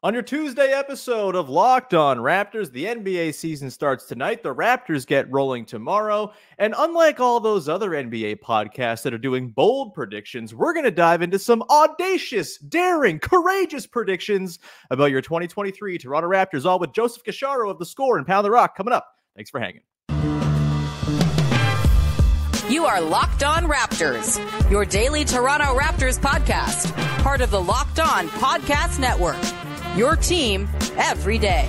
On your Tuesday episode of Locked On Raptors, the NBA season starts tonight. The Raptors get rolling tomorrow. And unlike all those other NBA podcasts that are doing bold predictions, we're going to dive into some audacious, daring, courageous predictions about your 2023 Toronto Raptors, all with Joseph Casciaro of The Score and Pound the Rock coming up. Thanks for hanging. You are Locked On Raptors, your daily Toronto Raptors podcast, part of the Locked On Podcast Network. Your team every day.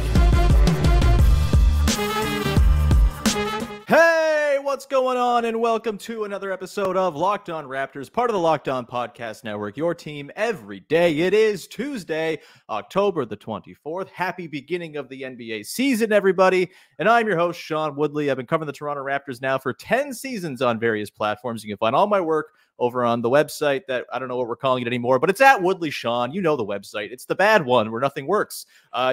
Hey, what's going on? And welcome to another episode of Locked On Raptors, part of the Locked On Podcast Network. Your team every day. It is Tuesday, October the 24th. Happy beginning of the NBA season, everybody. And I'm your host, Sean Woodley. I've been covering the Toronto Raptors now for 10 seasons on various platforms. You can find all my work over on the website that I don't know what we're calling it anymore, but it's at Woodley Sean. You know the website. It's the bad one where nothing works.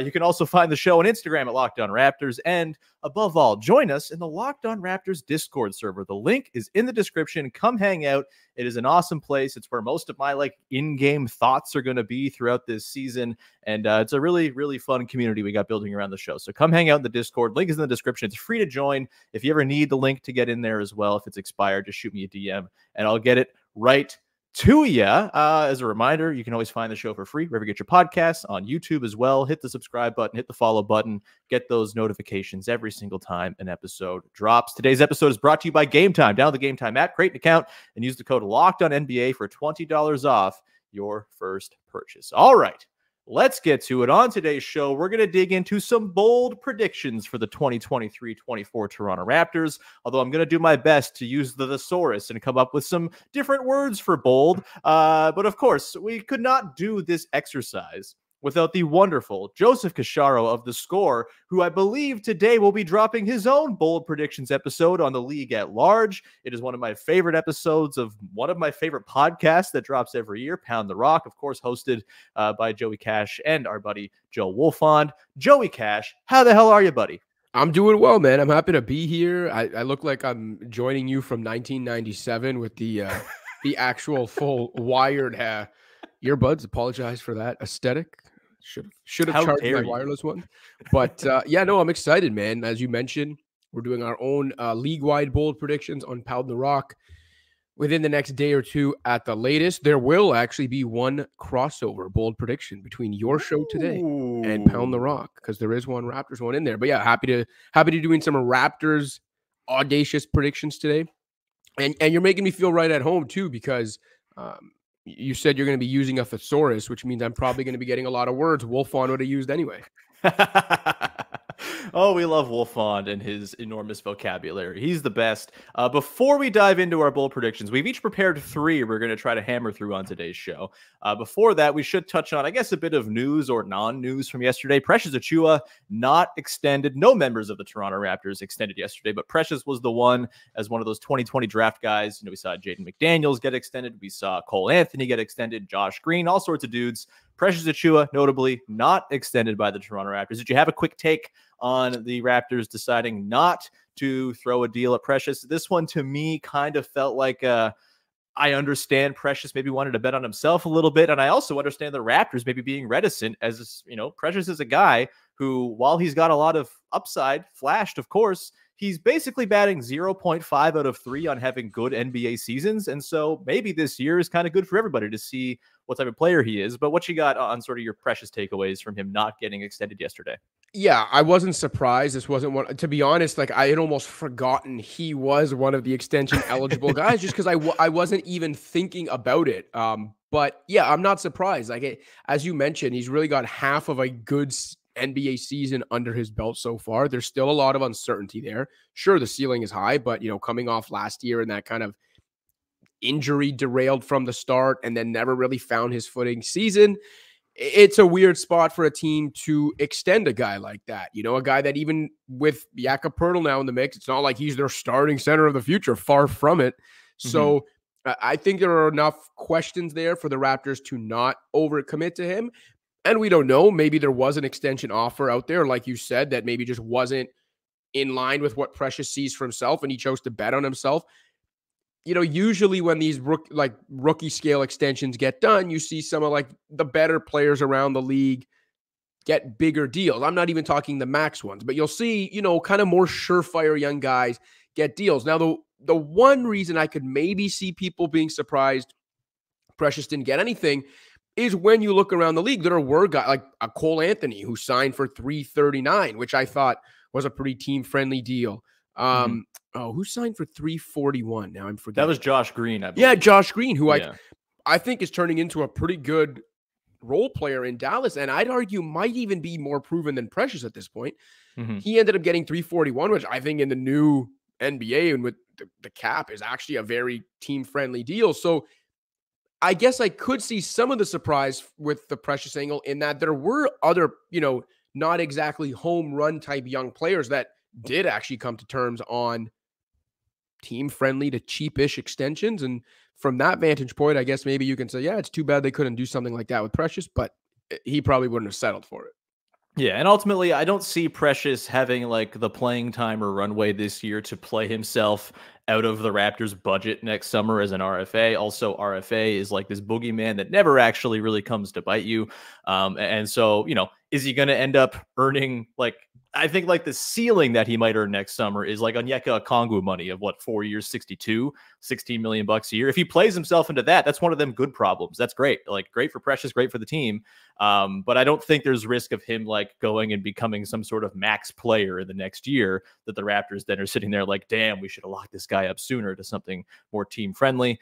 You can also find the show on Instagram at Locked On Raptors. And above all, join us in the Locked On Raptors Discord server. The link is in the description. Come hang out. It is an awesome place. It's where most of my in-game thoughts are going to be throughout this season. And it's a really, really fun community we got building around the show. So come hang out in the Discord. Link is in the description. It's free to join. If you ever need the link to get in there as well, if it's expired, just shoot me a DM and I'll get it right to you. As a reminder, you can always find the show for free wherever you get your podcasts, on YouTube as well. Hit the subscribe button, hit the follow button, get those notifications every single time an episode drops. Today's episode is brought to you by Game Time. Download the Game Time app, create an account, and use the code LOCKEDONNBA for $20 off your first purchase. All right. Let's get to it. On today's show, we're going to dig into some bold predictions for the 2023-24 Toronto Raptors, although I'm going to do my best to use the thesaurus and come up with some different words for bold. But of course, we could not do this exercise without the wonderful Joseph Casciaro of The Score, who I believe today will be dropping his own bold predictions episode on the league at large. It is one of my favorite episodes of one of my favorite podcasts that drops every year, Pound the Rock, of course, hosted by Joey Cash and our buddy Joe Wolfond. Joey Cash, how the hell are you, buddy? I'm doing well, man. I'm happy to be here. I look like I'm joining you from 1997 with the actual full wired earbuds. Apologize for that aesthetic. Should have charged my wireless one. But yeah, no, I'm excited, man. As you mentioned, we're doing our own league-wide bold predictions on Pound the Rock within the next day or two at the latest. There will actually be one crossover bold prediction between your show today and Pound the Rock, because there is one Raptors one in there. But yeah, happy to doing some Raptors audacious predictions today. And you're making me feel right at home too, because you said you're going to be using a thesaurus, which means I'm probably going to be getting a lot of words Wolfond would have used anyway. Oh, we love Wolfond and his enormous vocabulary. He's the best. Before we dive into our bold predictions, we've each prepared 3 we're going to try to hammer through on today's show. Before that, we should touch on, I guess, a bit of news or non-news from yesterday. Precious Achiuwa not extended. No members of the Toronto Raptors extended yesterday, but Precious was the one as one of those 2020 draft guys. You know, we saw Jaden McDaniels get extended. We saw Cole Anthony get extended, Josh Green, all sorts of dudes. Precious Achiuwa, notably, not extended by the Toronto Raptors. Did you have a quick take on the Raptors deciding not to throw a deal at Precious? This one, to me, kind of felt like I understand Precious maybe wanted to bet on himself a little bit, and I also understand the Raptors maybe being reticent, as, you know, Precious is a guy who, while he's got a lot of upside, flashed, of course, he's basically batting 0.5 out of 3 on having good NBA seasons. And so maybe this year is kind of good for everybody to see what type of player he is. But what you got on sort of your Precious takeaways from him not getting extended yesterday? Yeah, I wasn't surprised. This wasn't one, to be honest, I had almost forgotten he was one of the extension eligible guys, just because I wasn't even thinking about it. But yeah, I'm not surprised. As you mentioned, he's really got half of a good NBA season under his belt so far. There's still a lot of uncertainty there. Sure, the ceiling is high, but, you know, coming off last year and that kind of injury derailed from the start and then never really found his footing season, it's a weird spot for a team to extend a guy like that. You know, a guy that, even with Jakob Poeltl now in the mix, it's not like he's their starting center of the future. Far from it. So I think there are enough questions there for the Raptors to not overcommit to him. And we don't know. Maybe there was an extension offer out there, like you said, that maybe just wasn't in line with what Precious sees for himself, and he chose to bet on himself. You know, usually when these rookie scale extensions get done, you see some of the better players around the league get bigger deals. I'm not even talking the max ones, but you'll see, kind of more surefire young guys get deals. Now, the one reason I could maybe see people being surprised Precious didn't get anything is when you look around the league, there were guys like a Cole Anthony who signed for $339, which I thought was a pretty team-friendly deal. Who signed for $341? Now I'm forgetting. That was Josh Green, I believe. Yeah, Josh Green, who I think is turning into a pretty good role player in Dallas, and I'd argue might even be more proven than Precious at this point. He ended up getting $341, which I think in the new NBA and with the cap is actually a very team-friendly deal. So I guess I could see some of the surprise with the Precious angle in that there were other, not exactly home run type young players that did actually come to terms on team-friendly to cheapish extensions. And from that vantage point, I guess maybe you can say, yeah, it's too bad they couldn't do something like that with Precious, but he probably wouldn't have settled for it. Yeah, and ultimately, I don't see Precious having like the playing time or runway this year to play himself out of the Raptors' budget next summer as an RFA. Also, RFA is like this boogeyman that never actually really comes to bite you. And so, is he going to end up earning like, I think like the ceiling that he might earn next summer is like Onyeka Okongwu money of 4 years, 16 million bucks a year. If he plays himself into that, that's one of them good problems. That's great. Like great for Precious, great for the team. But I don't think there's risk of him like going and becoming some sort of max player in the next year that the Raptors then are sitting there like, damn, we should have locked this guy up sooner to something more team friendly.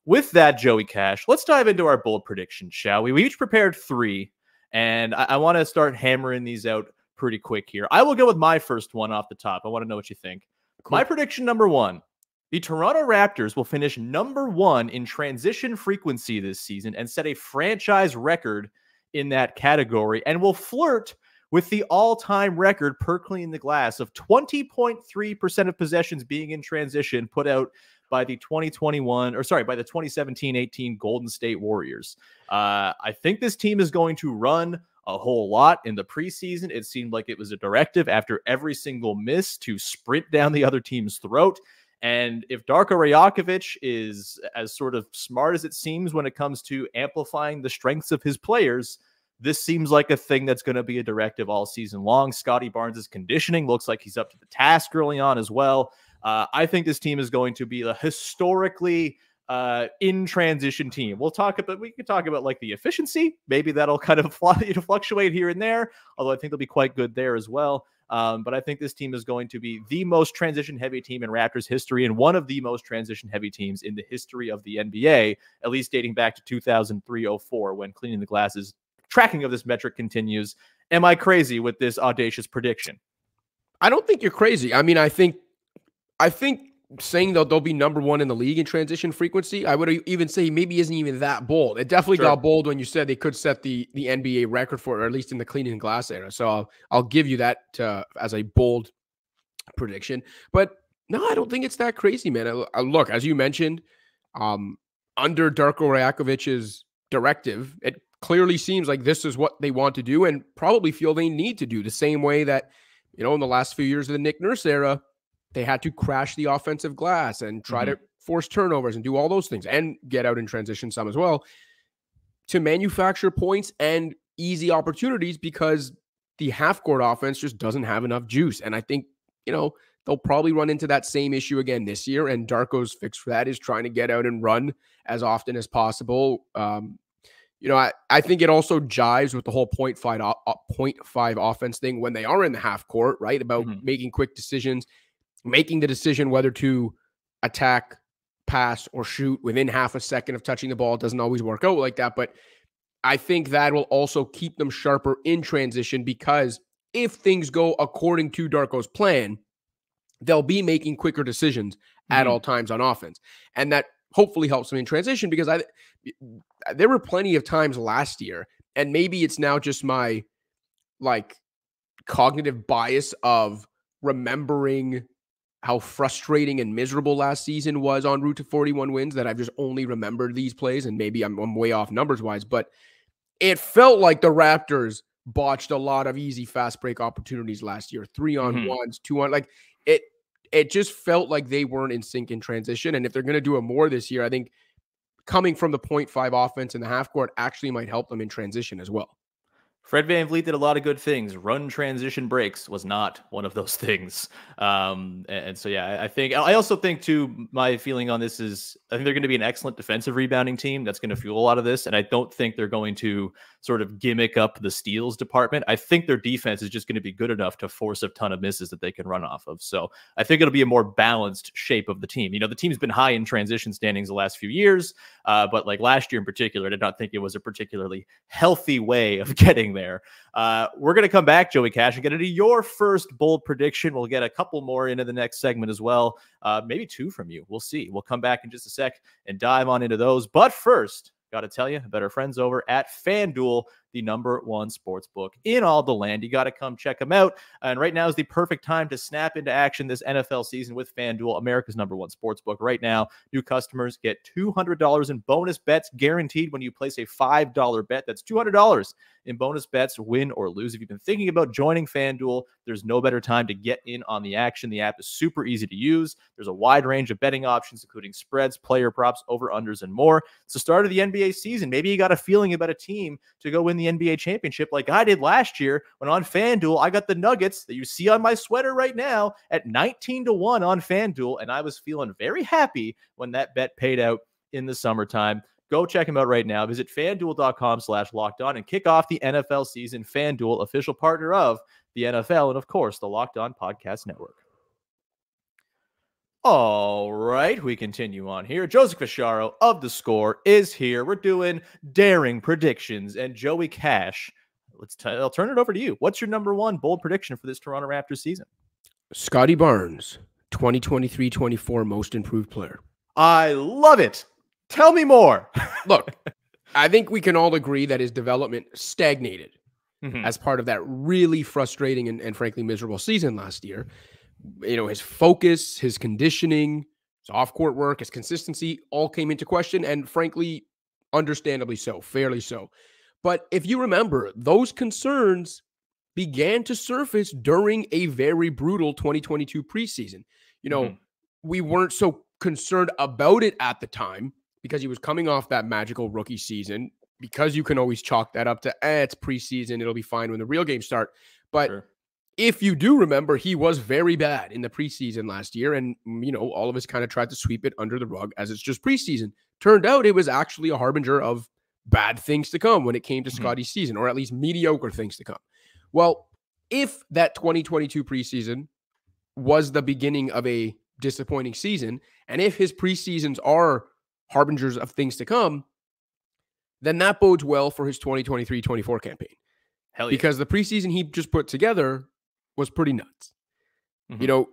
With that, Joey Cash, let's dive into our bold predictions, shall we? We each prepared 3, and I want to start hammering these out pretty quick here. I will go with my first one off the top. I want to know what you think. Cool. My prediction number 1, the Toronto Raptors will finish number 1 in transition frequency this season and set a franchise record in that category and will flirt with the all-time record per clean the glass of 20.3% of possessions being in transition put out by the 2017-18 Golden State Warriors. I think this team is going to run a whole lot in the preseason. It seemed like it was a directive after every single miss to sprint down the other team's throat. And if Darko Rajakovic is as sort of smart as it seems when it comes to amplifying the strengths of his players, this seems like a thing that's going to be a directive all season long. Scottie Barnes' conditioning looks like he's up to the task early on as well. I think this team is going to be a historically in transition team. We can talk about like the efficiency. Maybe that'll kind of fluctuate here and there, although I think they'll be quite good there as well. But I think this team is going to be the most transition heavy team in Raptors history and one of the most transition heavy teams in the history of the NBA, at least dating back to 2003-04 when cleaning the glasses tracking of this metric continues. Am I crazy with this audacious prediction? I don't think you're crazy. I mean, I think saying that they'll be number 1 in the league in transition frequency, I would even say maybe isn't even that bold. It definitely got bold when you said they could set the NBA record for it, or at least in the cleaning glass era. So I'll give you that as a bold prediction. But no, I don't think it's that crazy, man. Look, as you mentioned, under Darko Rajakovic's directive, it clearly seems like this is what they want to do and probably feel they need to do, the same way that, in the last few years of the Nick Nurse era, they had to crash the offensive glass and try to force turnovers and do all those things and get out in transition some as well to manufacture points and easy opportunities, because the half-court offense just doesn't have enough juice. And I think, they'll probably run into that same issue again this year. And Darko's fix for that is trying to get out and run as often as possible. I think it also jives with the whole 0.5 offense thing when they are in the half court, right? About making quick decisions, making the decision whether to attack, pass, or shoot within half a second of touching the ball. It doesn't always work out like that, but I think that will also keep them sharper in transition, because if things go according to Darko's plan, they'll be making quicker decisions at all times on offense. And that hopefully helps them in transition, because there were plenty of times last year, and maybe it's now just my cognitive bias of remembering how frustrating and miserable last season was en route to 41 wins, that I've just only remembered these plays, and maybe I'm way off numbers wise, but it felt like the Raptors botched a lot of easy fast break opportunities last year, 3-on-1s, 2-on, it just felt like they weren't in sync in transition. And if they're going to do it more this year, I think coming from the 0.5 offense in the half court actually might help them in transition as well. Fred VanVleet did a lot of good things. Run transition breaks was not one of those things. And so, yeah, I also think too, my feeling on this is I think they're going to be an excellent defensive rebounding team. That's going to fuel a lot of this. And I don't think they're going to sort of gimmick up the steals department. I think their defense is just going to be good enough to force a ton of misses that they can run off of. So I think it'll be a more balanced shape of the team. The team's been high in transition standings the last few years, but like last year in particular, I did not think it was a particularly healthy way of getting there. We're going to come back, Joey Cash, and get into your first bold prediction. We'll get a couple more into the next segment as well. Maybe two from you. We'll see. We'll come back in just a sec and dive on into those. But first, got to tell you about our friends over at FanDuel, the #1 sports book in all the land. You got to come check them out. And right now is the perfect time to snap into action this NFL season with FanDuel, America's #1 sports book. Right now, new customers get $200 in bonus bets guaranteed when you place a $5 bet. That's $200 in bonus bets, win or lose. If you've been thinking about joining FanDuel, there's no better time to get in on the action. The app is super easy to use. There's a wide range of betting options, including spreads, player props, over-unders, and more. It's the start of the NBA season. Maybe you got a feeling about a team to go win the NBA championship like I did last year when on FanDuel, I got the Nuggets that you see on my sweater right now at 19-1 on FanDuel, and I was feeling very happy when that bet paid out in the summertime. Go check them out right now. Visit FanDuel.com/lockedon and kick off the NFL season. FanDuel, official partner of the NFL and, of course, the Locked On Podcast Network. All right, we continue on here. Joseph Casciaro of The Score is here. We're doing daring predictions, and Joey Cash, I'll turn it over to you. What's your #1 bold prediction for this Toronto Raptors season? Scottie Barnes, 2023-24 most improved player. I love it. Tell me more. Look, I think we can all agree that his development stagnated as part of that really frustrating and frankly miserable season last year. His focus, his conditioning, his off-court work, his consistency all came into question, and frankly, understandably so, fairly so. But if you remember, those concerns began to surface during a very brutal 2022 preseason. We weren't so concerned about it at the time because he was coming off that magical rookie season, because you can always chalk that up to, it's preseason, it'll be fine when the real games start. But sure, if you do remember, he was very bad in the preseason last year, and, all of us kind of tried to sweep it under the rug as it's just preseason. Turned out it was actually a harbinger of bad things to come when it came to Scottie's season, or at least mediocre things to come. Well, if that 2022 preseason was the beginning of a disappointing season, and if his preseasons are harbingers of things to come, then that bodes well for his 2023-24 campaign. Hell yeah. Because the preseason he just put together was pretty nuts.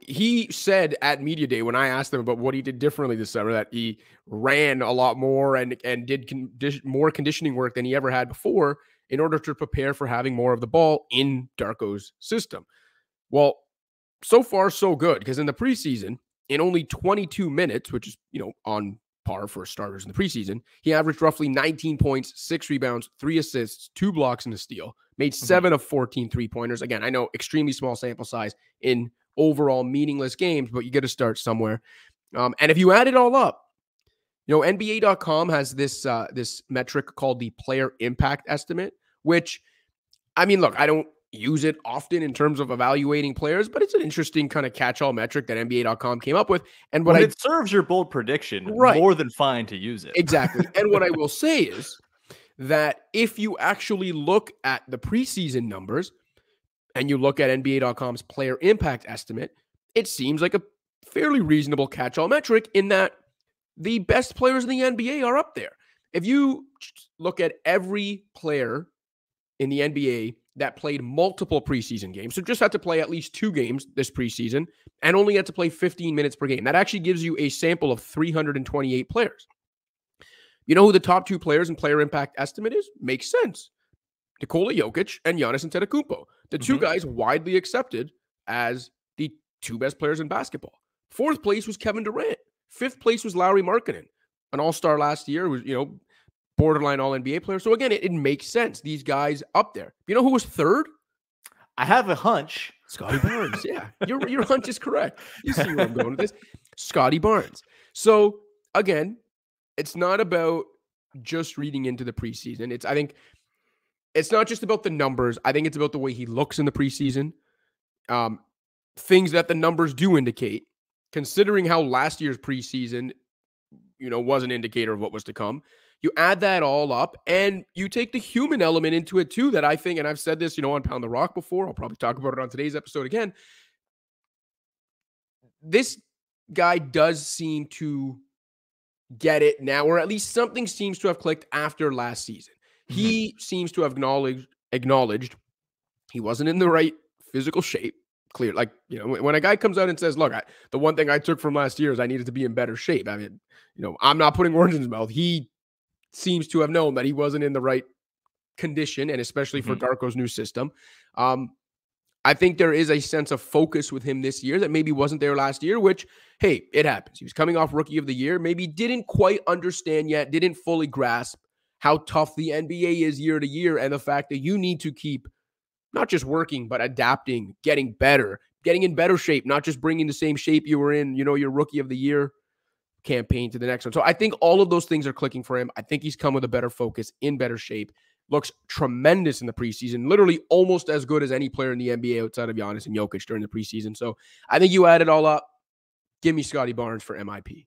He said at Media Day, when I asked him about what he did differently this summer, that he ran a lot more and did more conditioning work than he ever had before in order to prepare for having more of the ball in Darko's system. Well, so far so good, because in the preseason, in only 22 minutes, which is, on par for starters in the preseason, he averaged roughly 19 points, 6 rebounds, 3 assists, 2 blocks, and a steal. Made 7 of 14 3-pointers. Again, I know extremely small sample size in overall meaningless games, but you got to start somewhere. And if you add it all up, NBA.com has this metric called the player impact estimate, which, look, I don't use it often in terms of evaluating players, but it's an interesting kind of catch-all metric that NBA.com came up with. And when it serves your bold prediction, more than fine to use it. Exactly. And what I will say is that if you actually look at the preseason numbers and you look at NBA.com's player impact estimate, it seems like a fairly reasonable catch-all metric in that the best players in the NBA are up there. If you look at every player in the NBA that played multiple preseason games, so just had to play at least 2 games this preseason and only had to play 15 minutes per game, that actually gives you a sample of 328 players. You know who the top 2 players in player impact estimate is? Makes sense. Nikola Jokic and Giannis Antetokounmpo, the 2 guys widely accepted as the 2 best players in basketball. 4th place was Kevin Durant. 5th place was Lauri Markkanen, an all-star last year, was, borderline all-NBA player. So again, it makes sense. These guys up there. You know who was 3rd? I have a hunch. Scottie Barnes. Yeah, your hunch is correct. You see where I'm going with this. Scottie Barnes. So again, it's not about just reading into the preseason. I think it's not just about the numbers. I think it's about the way he looks in the preseason. Things that the numbers do indicate, considering how last year's preseason, was an indicator of what was to come. You add that all up and you take the human element into it too, that I think, and I've said this, on Pound the Rock before, I'll probably talk about it on today's episode again. This guy does seem to get it now, or at least something seems to have clicked after last season. Mm-hmm. He seems to have acknowledged he wasn't in the right physical shape. Clear. Like, when a guy comes out and says, look, the one thing I took from last year is I needed to be in better shape. I mean, I'm not putting words in his mouth. He seems to have known that he wasn't in the right condition, and especially for Darko's new system. I think there is a sense of focus with him this year that maybe wasn't there last year, which, hey, it happens. He was coming off Rookie of the Year, maybe didn't quite understand yet, didn't fully grasp how tough the NBA is year to year, and the fact that you need to keep not just working, but adapting, getting better, getting in better shape, not just bringing the same shape you were in, your Rookie of the Year campaign to the next one. So I think all of those things are clicking for him. I think he's come with a better focus, in better shape, looks tremendous in the preseason, literally almost as good as any player in the NBA outside of Giannis and Jokic during the preseason. So I think you add it all up. Give me Scottie Barnes for MIP.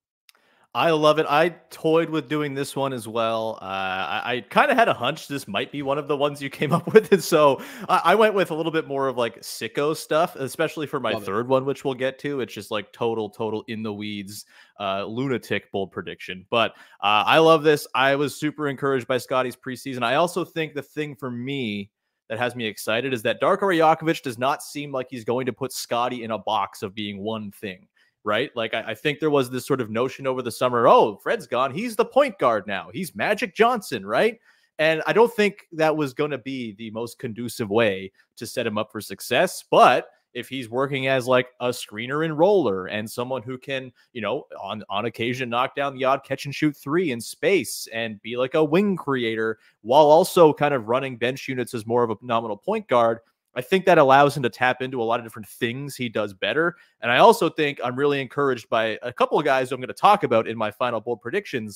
I love it. I toyed with doing this one as well. I kind of had a hunch this might be one of the ones you came up with. And so I went with a little bit more of like sicko stuff, especially for my third one, which we'll get to. It's just like total in the weeds, lunatic bold prediction. But I love this. I was super encouraged by Scottie's preseason. I also think the thing for me that has me excited is that Darko Rajakovic does not seem like he's going to put Scottie in a box of being one thing. Right? Like, I think there was this sort of notion over the summer, oh, Fred's gone. He's the point guard now. He's Magic Johnson, right? And I don't think that was going to be the most conducive way to set him up for success. But if he's working as like a screener and roller and someone who can, on occasion knock down the odd catch and shoot three in space and be like a wing creator while also kind of running bench units as more of a nominal point guard, I think that allows him to tap into a lot of different things he does better. And I also think I'm really encouraged by a couple of guys who I'm going to talk about in my final bold prediction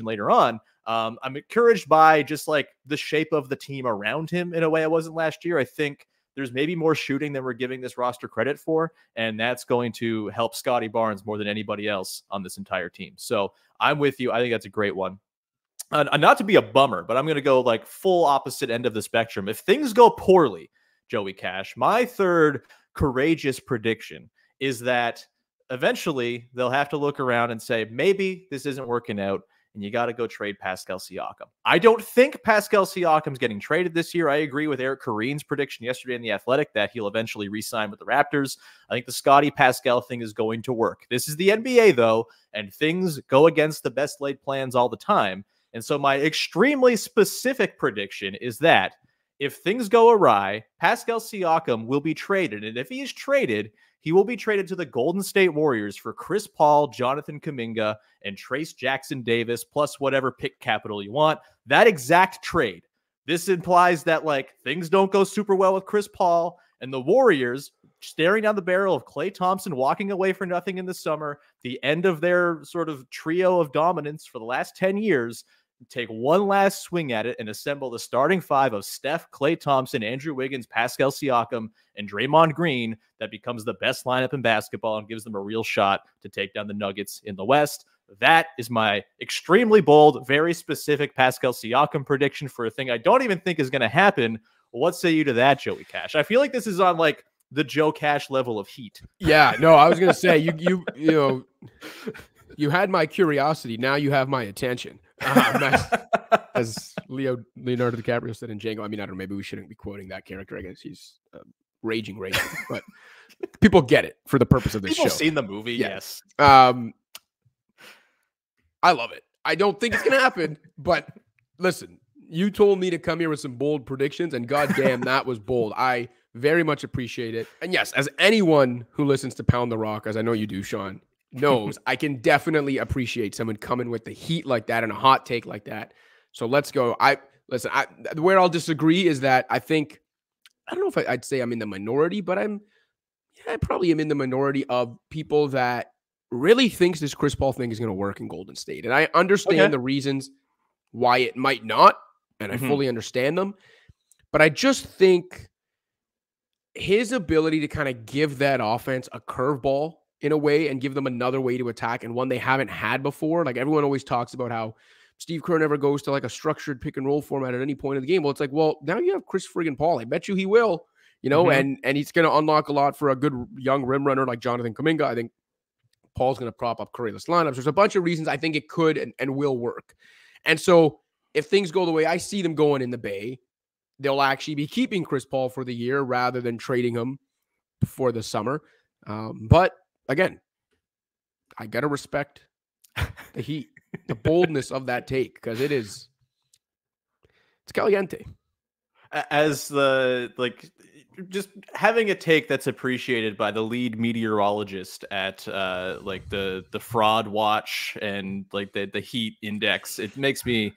later on. I'm encouraged by just like the shape of the team around him in a way I wasn't last year. I think there's maybe more shooting than we're giving this roster credit for, and that's going to help Scottie Barnes more than anybody else on this entire team. So I'm with you. I think that's a great one. Not to be a bummer, but I'm going to go like full opposite end of the spectrum. If things go poorly, Joey Cash, my third courageous prediction is that eventually they'll have to look around and say, maybe this isn't working out and you got to go trade Pascal Siakam. I don't think Pascal Siakam's getting traded this year. I agree with Eric Kareen's prediction yesterday in The Athletic that he'll eventually re-sign with the Raptors. I think the Scottie Pascal thing is going to work. This is the NBA though, and things go against the best laid plans all the time. And so my extremely specific prediction is that if things go awry, Pascal Siakam will be traded. And if he is traded, he will be traded to the Golden State Warriors for Chris Paul, Jonathan Kuminga, and Trace Jackson Davis, plus whatever pick capital you want. That exact trade. This implies that like things don't go super well with Chris Paul, and the Warriors staring down the barrel of Klay Thompson walking away for nothing in the summer, the end of their sort of trio of dominance for the last 10 years, take one last swing at it and assemble the starting five of Steph, Klay Thompson, Andrew Wiggins, Pascal Siakam, and Draymond Green that becomes the best lineup in basketball and gives them a real shot to take down the Nuggets in the West. That is my extremely bold, very specific Pascal Siakam prediction for a thing I don't even think is going to happen. What say you to that, Joey Cash? I feel like this is on like the Joe Cash level of heat. Yeah, no, I was going to say, you had my curiosity. Now you have my attention. As Leonardo DiCaprio said in Django. I mean, I don't know. Maybe we shouldn't be quoting that character. I guess he's raging racist, but people get it for the purpose of this show. People seen the movie, yeah. Yes. I love it. I don't think it's going to happen, but listen, you told me to come here with some bold predictions, and goddamn, that was bold. I very much appreciate it. And yes, as anyone who listens to Pound the Rock, as I know you do, Sean, knows, I can definitely appreciate someone coming with the heat like that and a hot take like that. So let's go. Where I'll disagree is that I don't know if I'd say I'm in the minority, but I probably am in the minority of people that really thinks this Chris Paul thing is going to work in Golden State. And I understand the reasons why it might not, and I fully understand them. But I just think his ability to kind of give that offense a curveball in a way and give them another way to attack, and one they haven't had before. Like, everyone always talks about how Steve Kerr never goes to like a structured pick and roll format at any point of the game. Well, it's like, well, now you have Chris friggin' Paul. I bet you he will, and he's going to unlock a lot for a good young rim runner like Jonathan Kuminga. I think Paul's going to prop up Curryless lineups. There's a bunch of reasons I think it could and will work. And so if things go the way I see them going in the Bay, they'll actually be keeping Chris Paul for the year rather than trading him for the summer. But again, I got to respect the Heat, the boldness of that take, because it's caliente. As just having a take that's appreciated by the lead meteorologist at the fraud watch and like the heat index, it makes me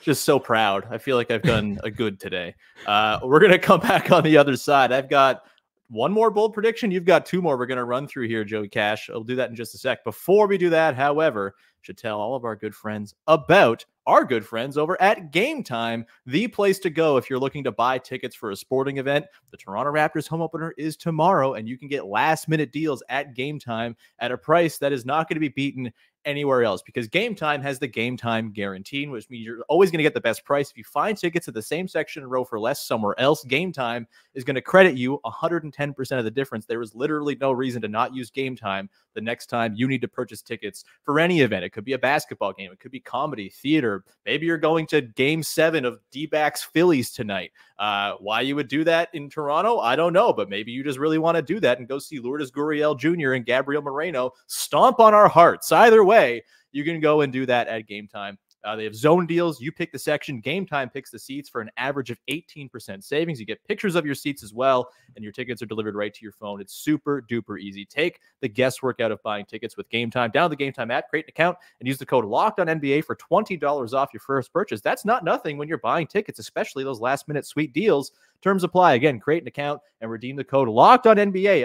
just so proud. I feel like I've done a good today. We're going to come back on the other side. I've got one more bold prediction. You've got two more we're going to run through here, Joey Cash. I'll do that in just a sec. Before we do that, however, should tell all of our good friends about our good friends over at Game Time, the place to go if you're looking to buy tickets for a sporting event. The Toronto Raptors home opener is tomorrow, and you can get last-minute deals at Game Time at a price that is not going to be beaten anywhere else, because Game Time has the Game Time guarantee, which means you're always going to get the best price. If you find tickets at the same section and row for less somewhere else, Game Time is going to credit you 110% of the difference. There is literally no reason to not use Game Time the next time you need to purchase tickets for any event. It could be a basketball game. It could be comedy, theater. Maybe you're going to Game 7 of D-backs Phillies tonight. Why you would do that in Toronto, I don't know, but maybe you just really want to do that and go see Lourdes Gurriel Jr. and Gabriel Moreno stomp on our hearts. Either way, you can go and do that at Game Time. They have zone deals. You pick the section. Game Time picks the seats for an average of 18% savings. You get pictures of your seats as well, and your tickets are delivered right to your phone. It's super duper easy. Take the guesswork out of buying tickets with Game Time. Download the Game Time app, create an account, and use the code LOCKEDONNBA for $20 off your first purchase. That's not nothing when you're buying tickets, especially those last-minute sweet deals. Terms apply. Again, create an account and redeem the code LOCKEDONNBA,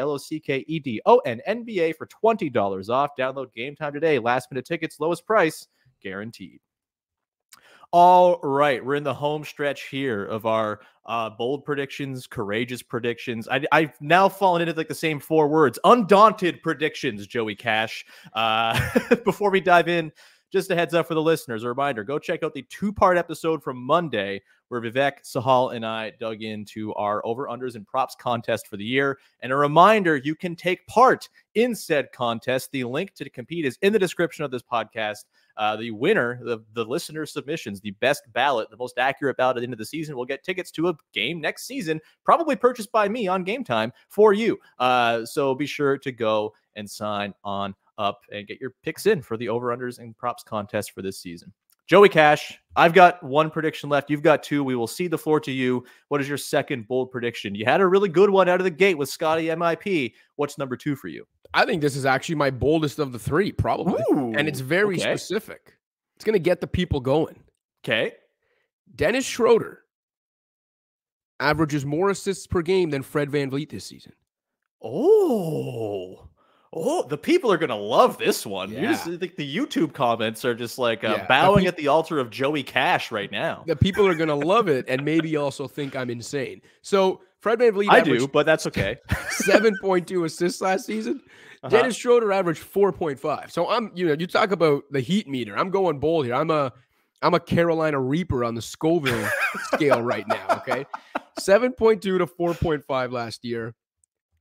LOCKEDONNBA for $20 off. Download Game Time today. Last-minute tickets, lowest price, guaranteed. All right, we're in the home stretch here of our bold predictions, courageous predictions. I've now fallen into like the same four words, undaunted predictions, Joey Cash. Before we dive in, just a heads up for the listeners, a reminder, go check out the two-part episode from Monday where Vivek, Sahal, and I dug into our over-unders and props contest for the year. And a reminder, you can take part in said contest. The link to compete is in the description of this podcast. The winner, the listener submissions, the best ballot, the most accurate ballot at the end of the season will get tickets to a game next season, probably purchased by me on Game Time for you. So be sure to go and sign on up and get your picks in for the over-unders and props contest for this season. Joey Cash, I've got one prediction left. You've got two. We will cede the floor to you. What is your second bold prediction? You had a really good one out of the gate with Scottie MIP. What's number two for you? I think this is actually my boldest of the three, probably. Ooh, and it's very specific. It's going to get the people going. Okay. Dennis Schroder averages more assists per game than Fred VanVleet this season. Oh, the people are going to love this one. Yeah. You just think the YouTube comments are just like bowing at the altar of Joey Cash right now. The people are going to love it and maybe also think I'm insane. So Fred VanVleet I do, but that's okay. 7.2 assists last season. Dennis Schroder averaged 4.5. So you talk about the heat meter. I'm going bold here. I'm a Carolina Reaper on the Scoville scale right now, okay? 7.2 to 4.5 last year.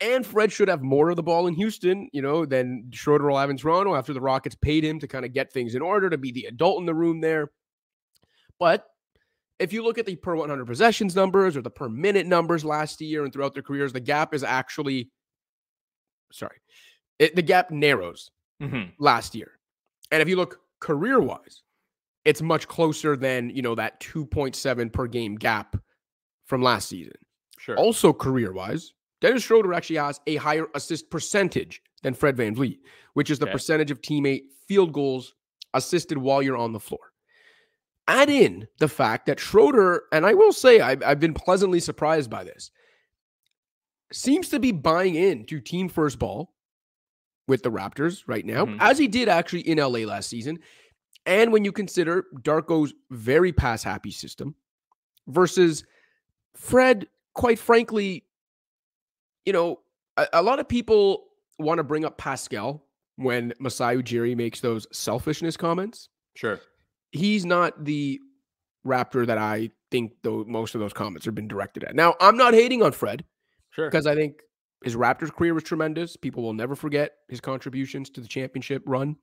And Fred should have more of the ball in Houston, than Schroder will have in Toronto after the Rockets paid him to kind of get things in order, to be the adult in the room there. But if you look at the per 100 possessions numbers or the per minute numbers last year and throughout their careers, the gap is actually, the gap narrows last year. And if you look career-wise, it's much closer than, that 2.7 per game gap from last season. Sure. Also career-wise, Dennis Schroder actually has a higher assist percentage than Fred VanVleet, which is the percentage of teammate field goals assisted while you're on the floor. Add in the fact that Schroder, and I will say I've been pleasantly surprised by this, seems to be buying into team first ball with the Raptors right now, as he did actually in LA last season. And when you consider Darko's very pass-happy system, versus Fred, quite frankly, a lot of people want to bring up Pascal when Masai Ujiri makes those selfishness comments. Sure. He's not the Raptor that I think most of those comments have been directed at. Now, I'm not hating on Fred. Sure. Because I think his Raptors career was tremendous. People will never forget his contributions to the championship run.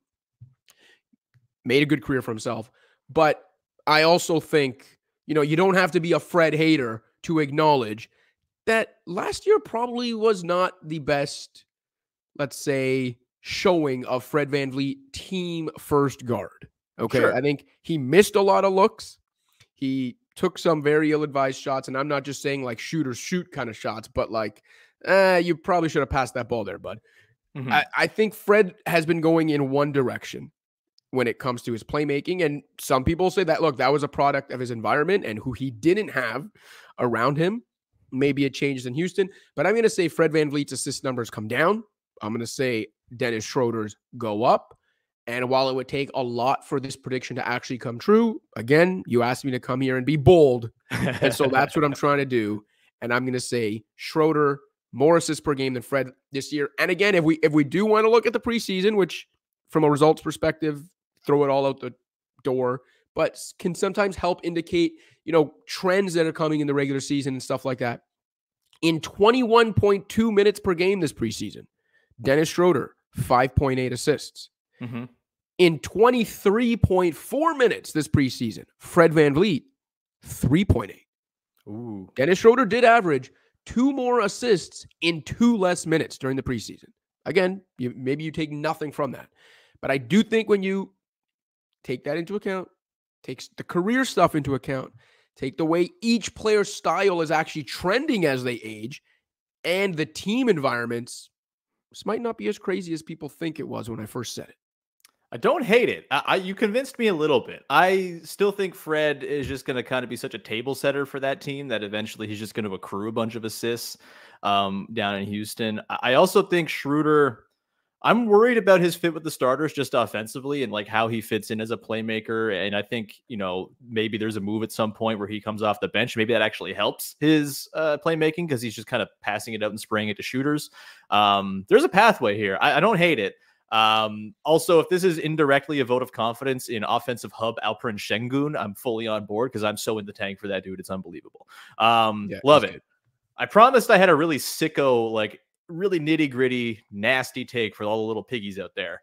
Made a good career for himself. But I also think, you don't have to be a Fred hater to acknowledge that last year probably was not the best, let's say, showing of Fred VanVleet team first guard. Okay. Sure. I think he missed a lot of looks. He took some very ill-advised shots, and I'm not just saying like shooters shoot kind of shots, but like, you probably should have passed that ball there, bud. Mm-hmm. I think Fred has been going in one direction when it comes to his playmaking, and some people say that, look, that was a product of his environment and who he didn't have around him. Maybe it changed in Houston, but I'm going to say Fred VanVleet's assist numbers come down. I'm going to say Dennis Schroder's go up. And while it would take a lot for this prediction to actually come true, again, you asked me to come here and be bold. And so that's what I'm trying to do. And I'm going to say Schroder, more assists per game than Fred this year. And again, if we do want to look at the preseason, which from a results perspective, throw it all out the door, but can sometimes help indicate, trends that are coming in the regular season and stuff like that. In 21.2 minutes per game this preseason, Dennis Schroder, 5.8 assists. Mm-hmm. In 23.4 minutes this preseason, Fred VanVleet, 3.8. Ooh. Dennis Schroder did average 2 more assists in 2 less minutes during the preseason. Again, maybe you take nothing from that. But I do think when you take that into account, take the career stuff into account, take the way each player's style is actually trending as they age, and the team environments, this might not be as crazy as people think it was when I first said it. I don't hate it. You convinced me a little bit. I still think Fred is just going to kind of be such a table setter for that team that eventually he's just going to accrue a bunch of assists down in Houston. I also think Schroder, I'm worried about his fit with the starters just offensively and like how he fits in as a playmaker. And I think, maybe there's a move at some point where he comes off the bench. Maybe that actually helps his playmaking because he's just kind of passing it out and spraying it to shooters. There's a pathway here. I don't hate it. Also, if this is indirectly a vote of confidence in offensive hub Alperen Şengün, I'm fully on board because I'm so in the tank for that dude. It's unbelievable. Love it. I promised I had a really sicko, like really nitty gritty, nasty take for all the little piggies out there.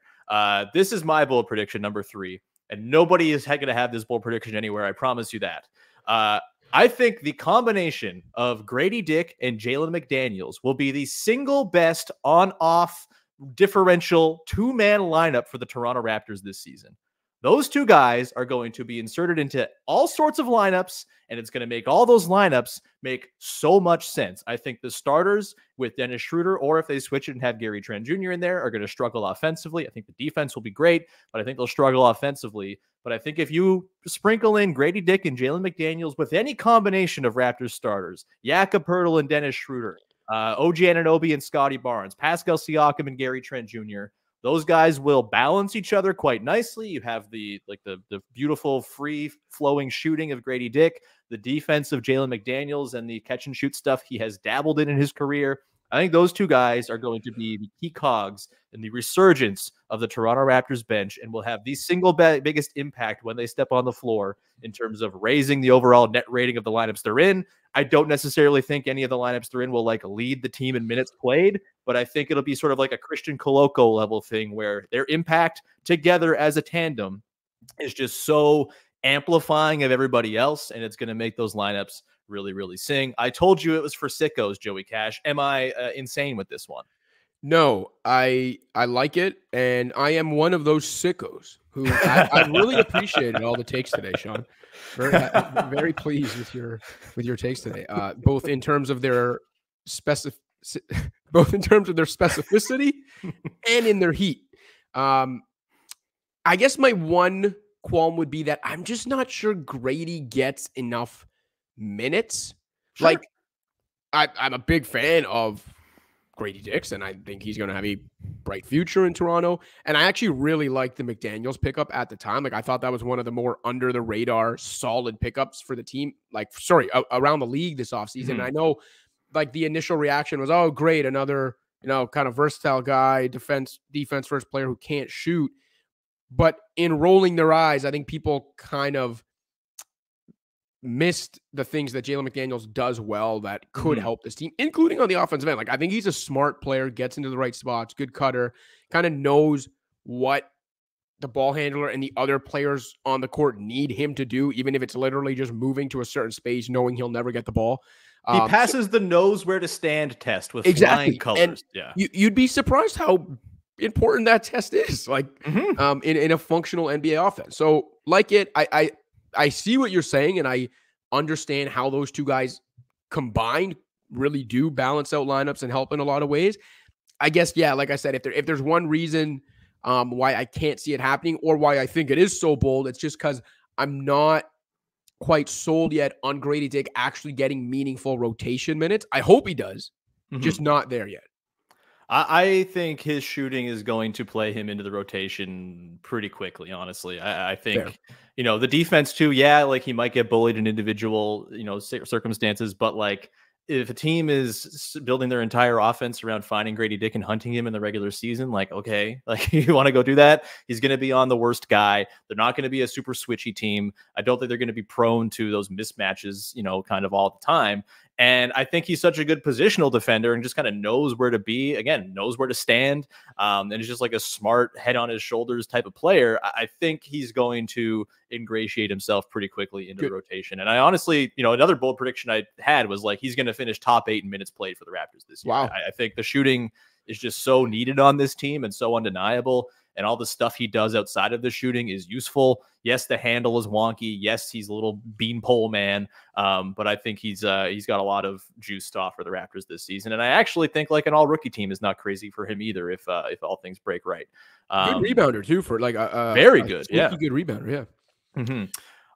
This is my bold prediction number 3, and nobody is going to have this bold prediction anywhere. I promise you that. I think the combination of Grady Dick and Jalen McDaniels will be the single best on-off differential 2-man lineup for the Toronto Raptors this season. Those 2 guys are going to be inserted into all sorts of lineups, and it's going to make all those lineups make so much sense. I think the starters with Dennis Schroder, or if they switch it and have Gary Trent Jr. in there, are going to struggle offensively. I think the defense will be great, but I think they'll struggle offensively. But I think if you sprinkle in Grady Dick and Jalen McDaniels with any combination of Raptors starters, Jakob Poeltl and Dennis Schroder, OG Anunoby and Scottie Barnes, Pascal Siakam and Gary Trent Jr., those guys will balance each other quite nicely. You have the beautiful free flowing shooting of Grady Dick, the defense of Jalen McDaniels, and the catch and shoot stuff he has dabbled in his career. I think those 2 guys are going to be the key cogs in the resurgence of the Toronto Raptors bench and will have the single biggest impact when they step on the floor in terms of raising the overall net rating of the lineups they're in. I don't necessarily think any of the lineups they're in will like lead the team in minutes played, but I think it'll be sort of like a Christian Coloco level thing where their impact together as a tandem is just so amplifying of everybody else, and it's going to make those lineups really, really sing. I told you it was for sickos, Joey Cash. Am I insane with this one? No, I like it, and I am one of those sickos who I really appreciated all the takes today, Sean. Very pleased with your takes today, both in terms of their specificity and in their heat. I guess my one qualm would be that I'm just not sure Grady gets enough minutes. Sure. Like, I'm a big fan of Grady Dick, and I think he's going to have a bright future in Toronto. And I actually really liked the McDaniels pickup at the time. Like, I thought that was one of the more under the radar, solid pickups for the team. Around the league this offseason. And I know, like, the initial reaction was, oh, great, another, kind of versatile guy, defense first player who can't shoot. But in rolling their eyes, I think people kind of missed the things that Jalen McDaniels does well that could help this team, including on the offensive end. Like, I think he's a smart player, gets into the right spots, good cutter, kind of knows what the ball handler and the other players on the court need him to do, even if it's literally just moving to a certain space, knowing he'll never get the ball. He passes the knows where to stand test with exactly. flying colors. And you'd be surprised how important that test is, like in a functional NBA offense. So, like I see what you're saying, and I understand how those two guys combined really do balance out lineups and help in a lot of ways. I guess, yeah, like I said, if there's one reason why I can't see it happening or why I think it is so bold, it's just because I'm not quite sold yet on Grady Dick actually getting meaningful rotation minutes. I hope he does, just not there yet. I think his shooting is going to play him into the rotation pretty quickly, honestly. I think, Fair. The defense too, yeah, like he might get bullied in individual, circumstances, but like if a team is building their entire offense around finding Grady Dick and hunting him in the regular season, like, okay, like you want to go do that? He's going to be on the worst guy. They're not going to be a super switchy team. I don't think they're going to be prone to those mismatches, kind of all the time. And I think he's such a good positional defender and just kind of knows where to be, again, knows where to stand. And he's just like a smart head on his shoulders type of player. I think he's going to ingratiate himself pretty quickly into the rotation. And I honestly, another bold prediction I had was like, he's going to finish top 8 in minutes played for the Raptors this year. Wow. I think the shooting is just so needed on this team and so undeniable. And all the stuff he does outside of the shooting is useful. Yes, the handle is wonky. Yes, he's a little beanpole man. But I think he's got a lot of juice to offer the Raptors this season. And I actually think like an all rookie team is not crazy for him either if all things break right. Good rebounder too for like very good. Yeah, good rebounder. Yeah.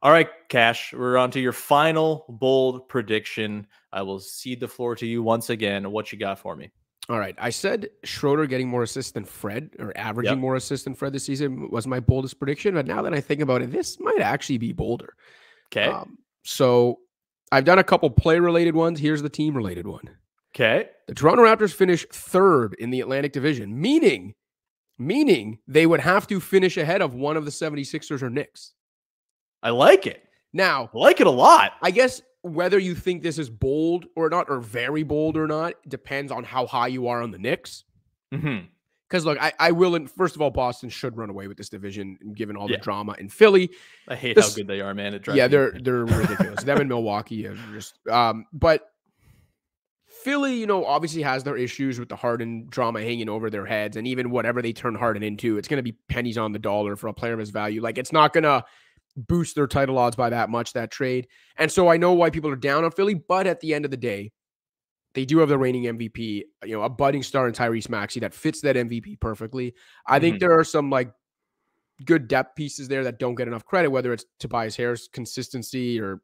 All right, Cash, we're on to your final bold prediction. I will cede the floor to you once again. What you got for me? All right. I said Schroder getting more assists than Fred, or averaging more assists than Fred this season was my boldest prediction. But now that I think about it, this might actually be bolder. Okay. So I've done a couple play-related ones. Here's the team-related one. Okay. The Toronto Raptors finished 3rd in the Atlantic Division, meaning they would have to finish ahead of one of the 76ers or Knicks. I like it. Now, I like it a lot. I guess whether you think this is bold or not, or very bold or not, depends on how high you are on the Knicks. Because look, I will. First of all, Boston should run away with this division, given all the drama in Philly. I hate how good they are, man. It drives me they're ridiculous. Them in Milwaukee, but Philly, obviously has their issues with the Harden drama hanging over their heads, and even whatever they turn Harden into, it's going to be pennies on the dollar for a player of his value. Like, it's not going to boost their title odds by that much, that trade. And so I know why people are down on Philly, but at the end of the day, they do have the reigning MVP, a budding star in Tyrese Maxey that fits that MVP perfectly. I think there are some like good depth pieces there that don't get enough credit, whether it's Tobias Harris consistency or,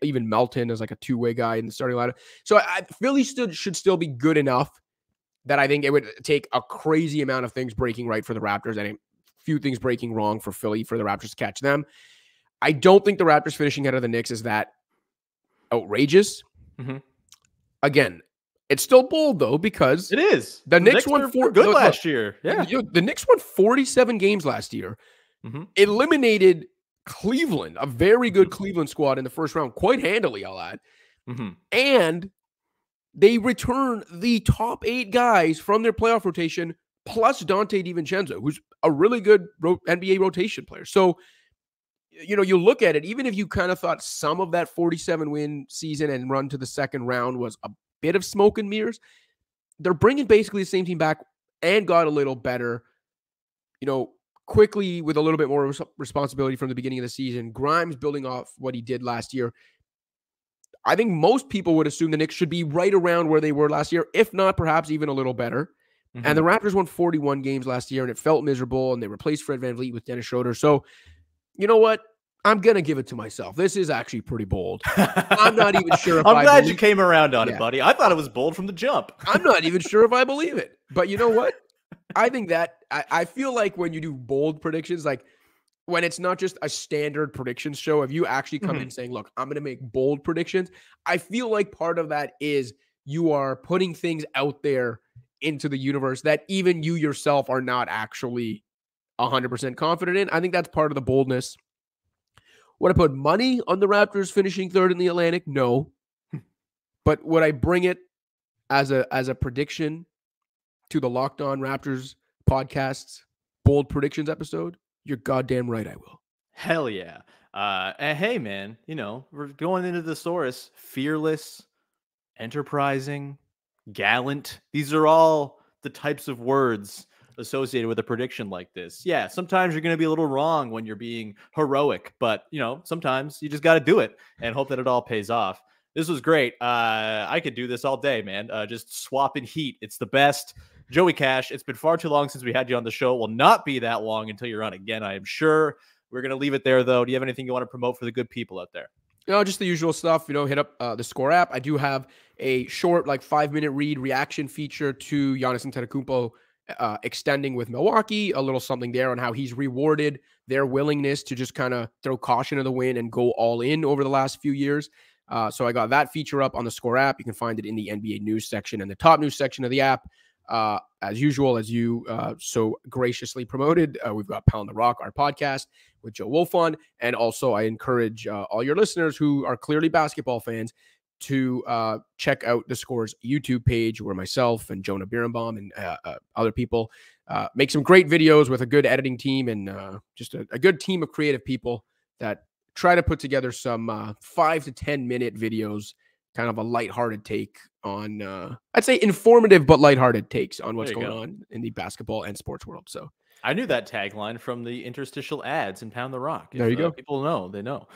even Melton as like a two-way guy in the starting lineup. So Philly should still be good enough that I think it would take a crazy amount of things breaking right for the Raptors and a few things breaking wrong for Philly for the Raptors to catch them. I don't think the Raptors finishing ahead of the Knicks is that outrageous. Again, it's still bold though, because it is. The Knicks won good last year. Yeah, the Knicks won 47 games last year. Eliminated Cleveland, a very good Cleveland squad in the first round, quite handily, I'll add. And they return the top 8 guys from their playoff rotation, plus Dante DiVincenzo, who's a really good NBA rotation player. So, you look at it, even if you kind of thought some of that 47-win season and run to the second round was a bit of smoke and mirrors, they're bringing basically the same team back and got a little better, quickly with a little bit more responsibility from the beginning of the season. Grimes building off what he did last year. I think most people would assume the Knicks should be right around where they were last year, if not perhaps even a little better. And the Raptors won 41 games last year, and it felt miserable, and they replaced Fred VanVleet with Dennis Schroder. So, you know what? I'm going to give it to myself. This is actually pretty bold. I'm not even sure if I'm glad you came around on it, buddy. I thought it was bold from the jump. I'm not even sure if I believe it. But you know what? I think that I feel like when you do bold predictions, like when it's not just a standard predictions show, if you actually come in saying, look, I'm going to make bold predictions, I feel like part of that is you are putting things out there into the universe that even you yourself are not actually 100% confident in. I think that's part of the boldness. Would I put money on the Raptors finishing third in the Atlantic? No. But would I bring it as a prediction to the Locked On Raptors podcast's bold predictions episode? You're goddamn right I will. Hell yeah. And hey, man, we're going into the Saurus. Fearless, enterprising, gallant. These are all the types of words associated with a prediction like this. Yeah, sometimes you're going to be a little wrong when you're being heroic, but sometimes you just got to do it and hope that it all pays off. This was great. I could do this all day, man. Just swapping heat. It's the best. Joey Cash, it's been far too long since we had you on the show. It will not be that long until you're on again, I am sure. We're going to leave it there, though. Do you have anything you want to promote for the good people out there? Just the usual stuff. Hit up the Score app. I do have a short, 5-minute read reaction feature to Giannis Antetokounmpo extending with Milwaukee, a little something there on how he's rewarded their willingness to just kind of throw caution to the wind and go all in over the last few years. So I got that feature up on the Score app. You can find it in the NBA news section and the top news section of the app. As usual, as you so graciously promoted, we've got Pound the Rock, our podcast with Joe Wolfon. And also I encourage all your listeners who are clearly basketball fans to check out the Score's YouTube page, where myself and Jonah Birnbaum and other people make some great videos with a good editing team and just a good team of creative people that try to put together some 5 to 10 minute videos, kind of a lighthearted take on, I'd say informative but lighthearted takes on what's going on in the basketball and sports world. So I knew that tagline from the interstitial ads in Pound the Rock. There you go. People know, they know.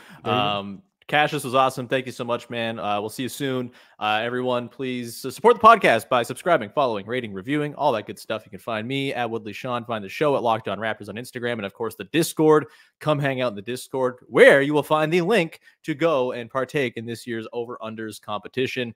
Cash, this was awesome. Thank you so much, man. We'll see you soon. Everyone, please support the podcast by subscribing, following, rating, reviewing, all that good stuff. You can find me at Woodley Sean, find the show at Locked On Raptors on Instagram, and of course the Discord. Come hang out in the Discord, where you will find the link to go and partake in this year's over-unders competition.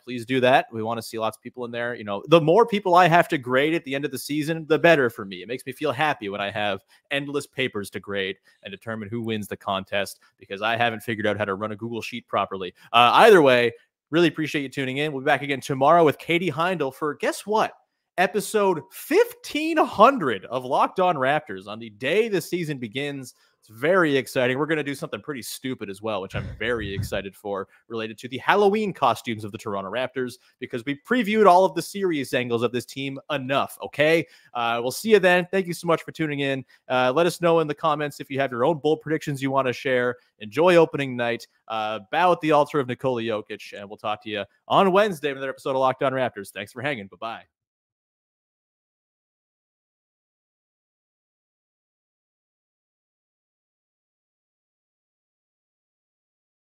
Please do that. We want to see lots of people in there. The more people I have to grade at the end of the season, the better for me. It makes me feel happy when I have endless papers to grade and determine who wins the contest, because I haven't figured out how to run a Google Sheet properly. Either way, really appreciate you tuning in. We'll be back again tomorrow with Katie Heindel for, guess what? Episode 1500 of Locked On Raptors on the day the season begins. It's very exciting. We're going to do something pretty stupid as well, which I'm very excited for, related to the Halloween costumes of the Toronto Raptors, because we previewed all of the serious angles of this team enough, okay? We'll see you then. Thank you so much for tuning in. Let us know in the comments if you have your own bold predictions you want to share. Enjoy opening night. Bow at the altar of Nikola Jokic, and we'll talk to you on Wednesday for another episode of Locked On Raptors. Thanks for hanging. Bye-bye.